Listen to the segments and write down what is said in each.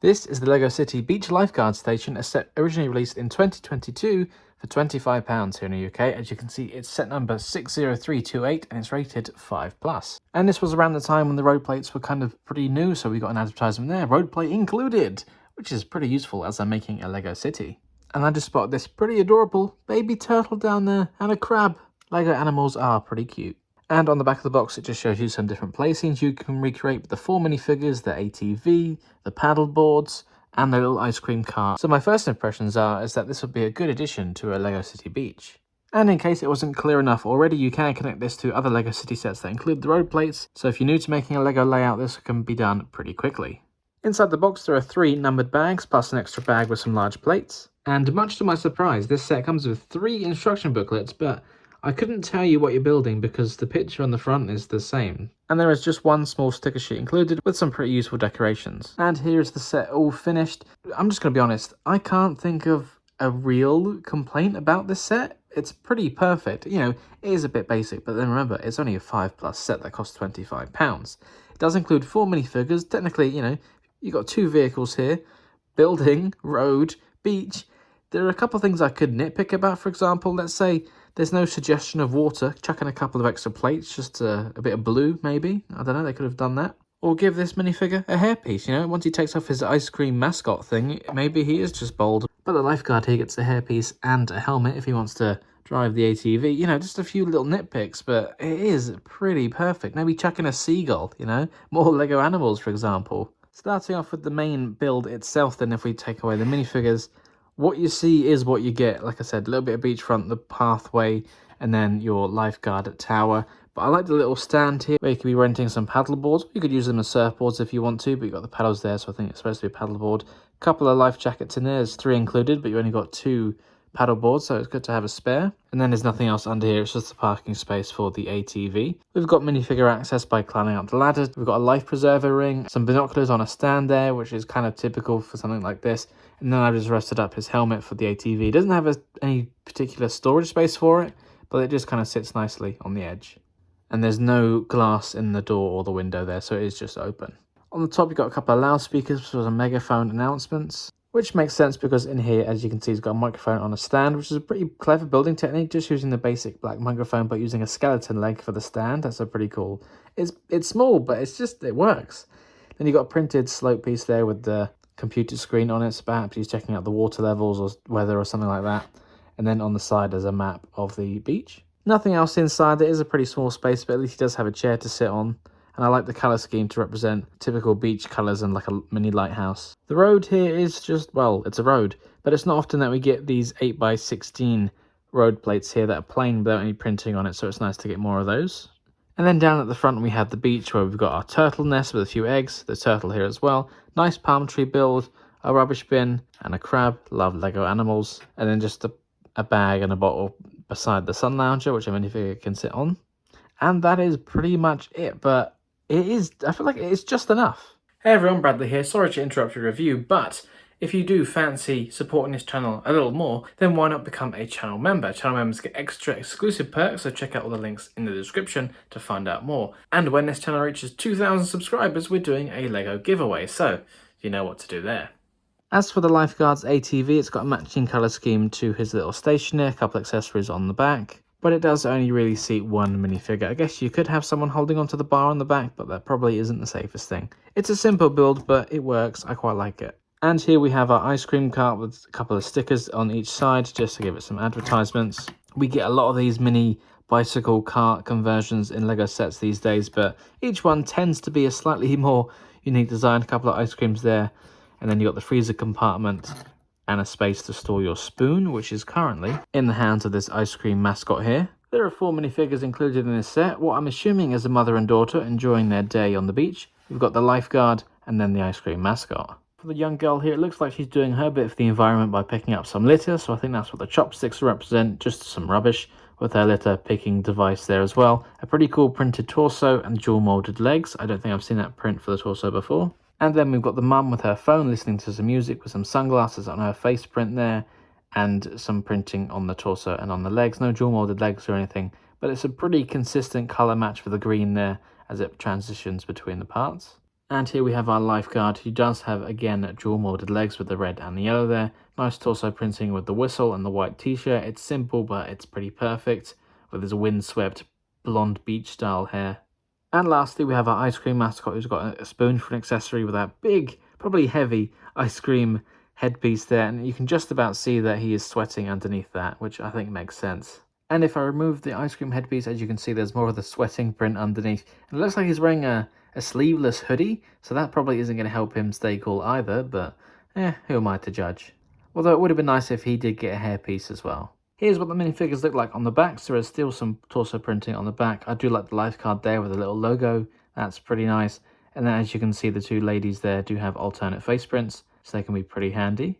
This is the LEGO City Beach Lifeguard Station, a set originally released in 2022 for £25 here in the UK. As you can see, it's set number 60328 and it's rated 5+. And this was around the time when the road plates were kind of pretty new, so we got an advertisement there, road plate included, which is pretty useful as I'm making a LEGO City. And I just spotted this pretty adorable baby turtle down there and a crab. LEGO animals are pretty cute. And on the back of the box, it just shows you some different play scenes you can recreate with the 4 minifigures, the ATV, the paddle boards, and the little ice cream cart. So my first impressions is that this would be a good addition to a LEGO City Beach. And in case it wasn't clear enough already, you can connect this to other LEGO City sets that include the road plates. So if you're new to making a LEGO layout, this can be done pretty quickly. Inside the box, there are 3 numbered bags, plus an extra bag with some large plates. And much to my surprise, this set comes with 3 instruction booklets, but I couldn't tell you what you're building because the picture on the front is the same. And there is just 1 small sticker sheet included with some pretty useful decorations. And here's the set all finished. I'm just going to be honest, I can't think of a real complaint about this set. It's pretty perfect. You know, it is a bit basic, but then remember, it's only a 5+ set that costs £25. It does include 4 minifigures. Technically, you know, you've got 2 vehicles here. Building, road, beach. There are a couple of things I could nitpick about, for example. Let's say there's no suggestion of water. Chuck in a couple of extra plates, just a bit of blue, maybe. I don't know, they could have done that. Or give this minifigure a hairpiece, you know? Once he takes off his ice cream mascot thing, maybe he is just bold. But the lifeguard here gets a hairpiece and a helmet if he wants to drive the ATV. You know, just a few little nitpicks, but it is pretty perfect. Maybe chuck in a seagull, you know? More Lego animals, for example. Starting off with the main build itself, then if we take away the minifigures, what you see is what you get. Like I said, a little bit of beachfront, the pathway, and then your lifeguard tower. But I like the little stand here where you could be renting some paddle boards. You could use them as surfboards if you want to, but you've got the paddles there, so I think it's supposed to be a paddle board. A couple of life jackets in there. There's 3 included, but you only got 2 paddle boards, so it's good to have a spare. And then there's nothing else under here. It's just the parking space for the ATV. We've got minifigure access by climbing up the ladder. We've got a life preserver ring, some binoculars on a stand there, which is kind of typical for something like this. And then I've just rested up his helmet for the ATV. It doesn't have any particular storage space for it, but it just kind of sits nicely on the edge. And there's no glass in the door or the window there, so it is just open. On the top, you've got a couple of loudspeakers for some megaphone announcements, which makes sense because in here, as you can see, he's got a microphone on a stand, which is a pretty clever building technique, just using the basic black microphone, but using a skeleton leg for the stand. That's a pretty cool. It's small, but it works. Then you've got a printed slope piece there with the computer screen on it, so perhaps he's checking out the water levels or weather or something like that. And then on the side, there's a map of the beach. Nothing else inside. It is a pretty small space, but at least he does have a chair to sit on. And I like the colour scheme to represent typical beach colours and like a mini lighthouse. The road here is just, well, it's a road, but it's not often that we get these 8x16 road plates here that are plain without any printing on it, so it's nice to get more of those. And then down at the front we have the beach where we've got our turtle nest with a few eggs, the turtle here as well, nice palm tree build, a rubbish bin, and a crab. Love Lego animals. And then just a bag and a bottle beside the sun lounger, which a minifigure can sit on. And that is pretty much it, but I feel like it's just enough. Hey everyone, Bradley here. Sorry to interrupt your review, but if you do fancy supporting this channel a little more, then why not become a channel member? Channel members get extra exclusive perks, so check out all the links in the description to find out more. And when this channel reaches 2,000 subscribers, we're doing a Lego giveaway, so you know what to do there. As for the lifeguard's ATV, it's got a matching colour scheme to his little station here, a couple accessories on the back. But it does only really seat 1 minifigure. I guess you could have someone holding onto the bar on the back, but that probably isn't the safest thing. It's a simple build, but it works. I quite like it. And here we have our ice cream cart with a couple of stickers on each side, just to give it some advertisements. We get a lot of these mini bicycle cart conversions in Lego sets these days, but each one tends to be a slightly more unique design. A couple of ice creams there, and then you've got the freezer compartment and a space to store your spoon, which is currently in the hands of this ice cream mascot here. There are 4 minifigures included in this set, what I'm assuming is a mother and daughter enjoying their day on the beach. We've got the lifeguard and then the ice cream mascot. For the young girl here, it looks like she's doing her bit for the environment by picking up some litter, so I think that's what the chopsticks represent, just some rubbish, with her litter picking device there as well. A pretty cool printed torso and dual molded legs. I don't think I've seen that print for the torso before. And then we've got the mum with her phone listening to some music with some sunglasses on her face print there, and some printing on the torso and on the legs. No dual molded legs or anything, but it's a pretty consistent colour match for the green there as it transitions between the parts. And here we have our lifeguard, who does have, again, dual molded legs with the red and the yellow there. Nice torso printing with the whistle and the white t-shirt. It's simple, but it's pretty perfect, with his windswept blonde beach style hair. And lastly, we have our ice cream mascot, who's got a spoon for an accessory with that big, probably heavy ice cream headpiece there. And you can just about see that he is sweating underneath that, which I think makes sense. And if I remove the ice cream headpiece, as you can see, there's more of the sweating print underneath. And it looks like he's wearing a sleeveless hoodie, so that probably isn't going to help him stay cool either, but who am I to judge? Although it would have been nice if he did get a hairpiece as well. Here's what the minifigures look like on the back. So there's still some torso printing on the back. I do like the lifeguard there with a little logo. That's pretty nice. And then as you can see, the two ladies there do have alternate face prints, so they can be pretty handy.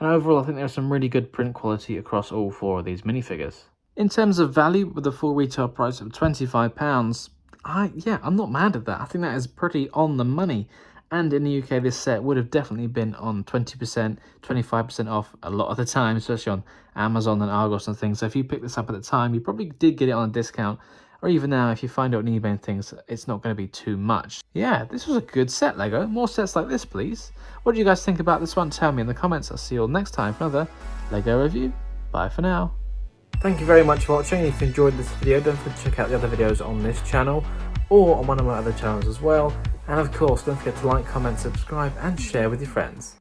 And overall, I think there's some really good print quality across all four of these minifigures. In terms of value, with a full retail price of £25, I'm not mad at that. I think that is pretty on the money. And in the UK, this set would have definitely been on 20%, 25% off a lot of the time, especially on Amazon and Argos and things. So if you picked this up at the time, you probably did get it on a discount. Or even now, if you find it on eBay and things, it's not going to be too much. Yeah, this was a good set, Lego. More sets like this, please. What do you guys think about this one? Tell me in the comments. I'll see you all next time for another Lego review. Bye for now. Thank you very much for watching. If you enjoyed this video, don't forget to check out the other videos on this channel or on one of my other channels as well. And of course, don't forget to like, comment, subscribe and share with your friends.